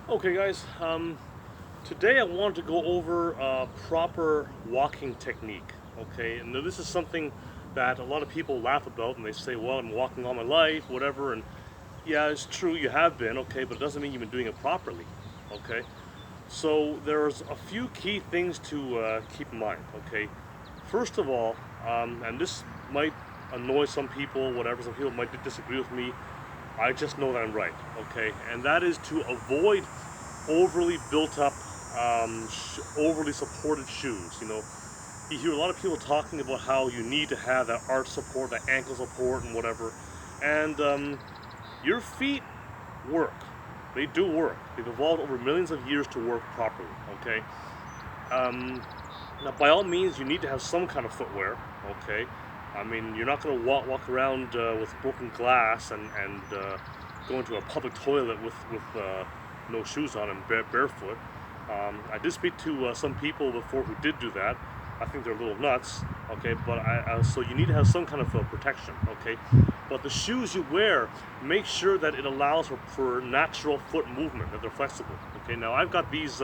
Okay, guys. Today I want to go over proper walking technique. Okay, and this is something that a lot of people laugh about, and they say, "Well, I'm walking all my life, whatever." And yeah, it's true, you have been, okay, but it doesn't mean you've been doing it properly. Okay, so there's a few key things to keep in mind. Okay, first of all, and this might annoy some people, whatever. Some people might disagree with me. I just know that I'm right, okay? And that is to avoid overly built up, overly supported shoes. You hear a lot of people talking about how you need to have that arch support, that ankle support, and whatever. And your feet work. They do work. They've evolved over millions of years to work properly, okay? Um, Now, by all means, you need to have some kind of footwear, okay? I mean, you're not going to walk around with broken glass and go into a public toilet with no shoes on and barefoot. I did speak to some people before who did do that. I think they're a little nuts, okay? But so you need to have some kind of protection, okay? But the shoes you wear, make sure that it allows for natural foot movement, that they're flexible, okay? Now, I've got these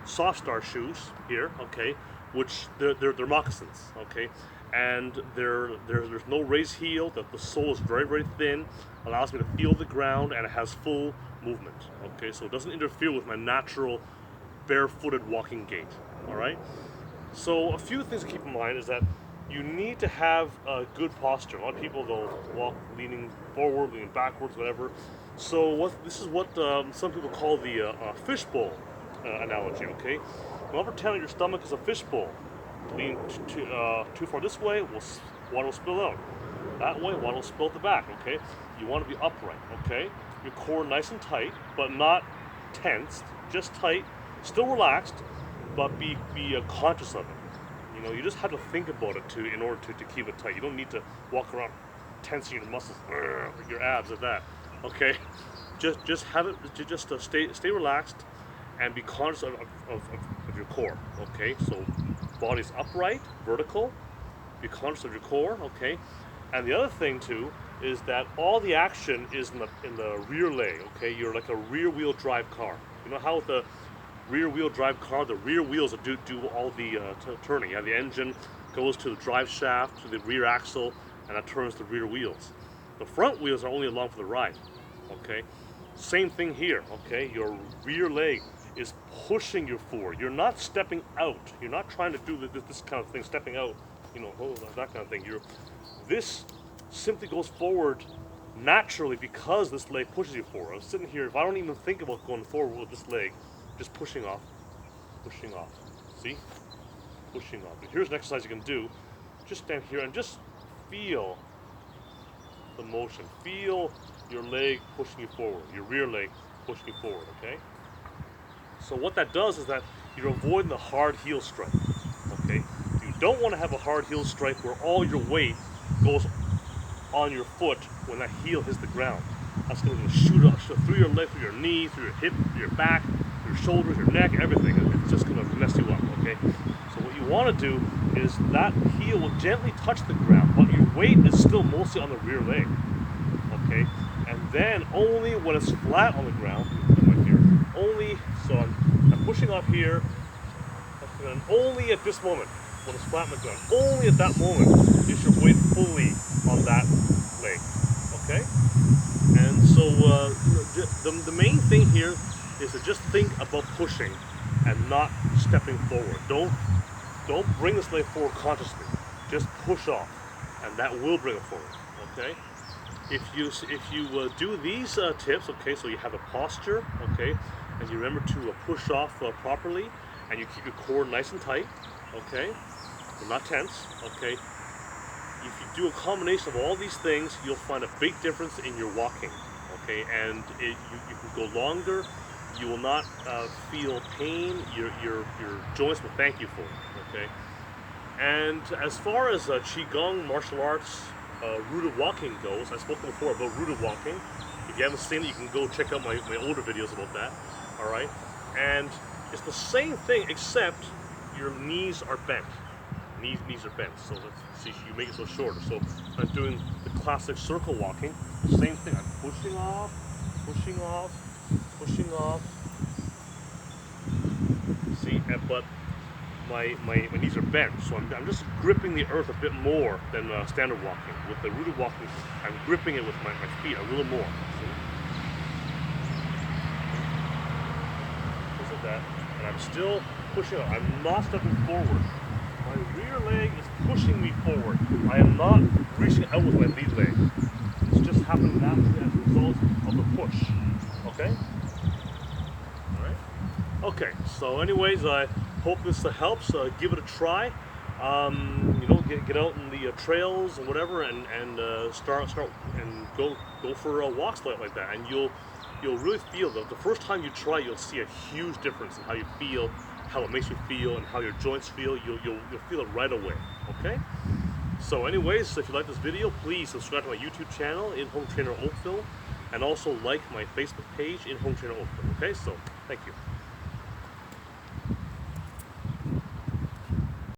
soft start shoes here, okay, which they're moccasins, okay, and there's no raised heel. That the sole is very thin, allows me to feel the ground, and it has full movement, okay, so it doesn't interfere with my natural barefooted walking gait. All right. So a few things to keep in mind is that you need to have a good posture. A lot of people they'll walk leaning forward, leaning backwards, whatever. So this is what some people call the fishbowl analogy. Okay, don't pretend that your stomach is a fishbowl. Lean too far this way, water will spill out. That way, water will spill at the back. Okay, you want to be upright. Okay, your core nice and tight, but not tensed, just tight, still relaxed, but be conscious of it. You just have to think about it in order to keep it tight. You don't need to walk around tensing your muscles, your abs at that. Okay, just have it. Just stay relaxed, and be conscious of your core. Okay, so body's upright, vertical. Be conscious of your core. Okay, and the other thing too is that all the action is in the rear leg. Okay, you're like a rear wheel drive car. You know how with the rear wheel drive car, the rear wheels do all the turning. Yeah, the engine goes to the drive shaft, to the rear axle, and that turns the rear wheels. The front wheels are only along for the ride. Okay, same thing here. Okay, your rear leg is pushing you forward. You're not stepping out. You're not trying to do this kind of thing, stepping out. That kind of thing. This simply goes forward naturally because this leg pushes you forward. I'm sitting here. If I don't even think about going forward with this leg, just pushing off, pushing off. See? Pushing off. And here's an exercise you can do. Just stand here and just feel the motion. Feel your leg pushing you forward, your rear leg pushing you forward, okay? So what that does is that you're avoiding the hard heel strike, okay? You don't want to have a hard heel strike where all your weight goes on your foot when that heel hits the ground. That's going to shoot up through your leg, through your knee, through your hip, your back, your shoulders, your neck, everything. It's just going to mess you up, okay? So what you want to do is that heel will gently touch the ground, but your weight is still mostly on the rear leg, okay? And then only when it's flat on the ground, right here, so I'm pushing off here, and only at this moment, when it's flat on the ground, only at that moment is your weight fully on that leg, okay? And so the main thing here is to just think about pushing and not stepping forward. Don't bring this leg forward consciously. Just push off, and that will bring it forward. Okay. If you do these tips, okay, so you have a posture, okay, and you remember to push off properly, and you keep your core nice and tight, okay, but not tense, okay. If you do a combination of all these things, you'll find a big difference in your walking, okay, and you can go longer. You will not feel pain. Your joints will thank you for it, okay. And as far as qigong, martial arts, rooted walking goes, I've spoken before about rooted walking. If you haven't seen it, you can go check out my older videos about that. All right, and it's the same thing except your knees are bent. Knees are bent, so let's see, you make it so shorter. So I'm doing the classic circle walking. The same thing. I'm pushing off, pushing off, pushing off, but my knees are bent, so I'm just gripping the earth a bit more than standard walking. With the rooted walking, I'm gripping it with my feet a little more. See? Just like that, and I'm still pushing up. I'm not stepping forward. My rear leg is pushing me forward. I am not reaching out with my lead leg. It's just happening naturally as a result of the push. Okay? Alright? Okay, so anyways, I hope this helps. Give it a try. You know, get out in the trails and whatever, and start and go for walks like that, and you'll really feel the first time you try, you'll see a huge difference in how you feel, how it makes you feel, and how your joints feel. You'll feel it right away. Okay. So anyways, if you like this video, please subscribe to my YouTube channel, In Home Trainer Oakville, and also like my Facebook page, In Home Trainer Oakville. Okay. So thank you.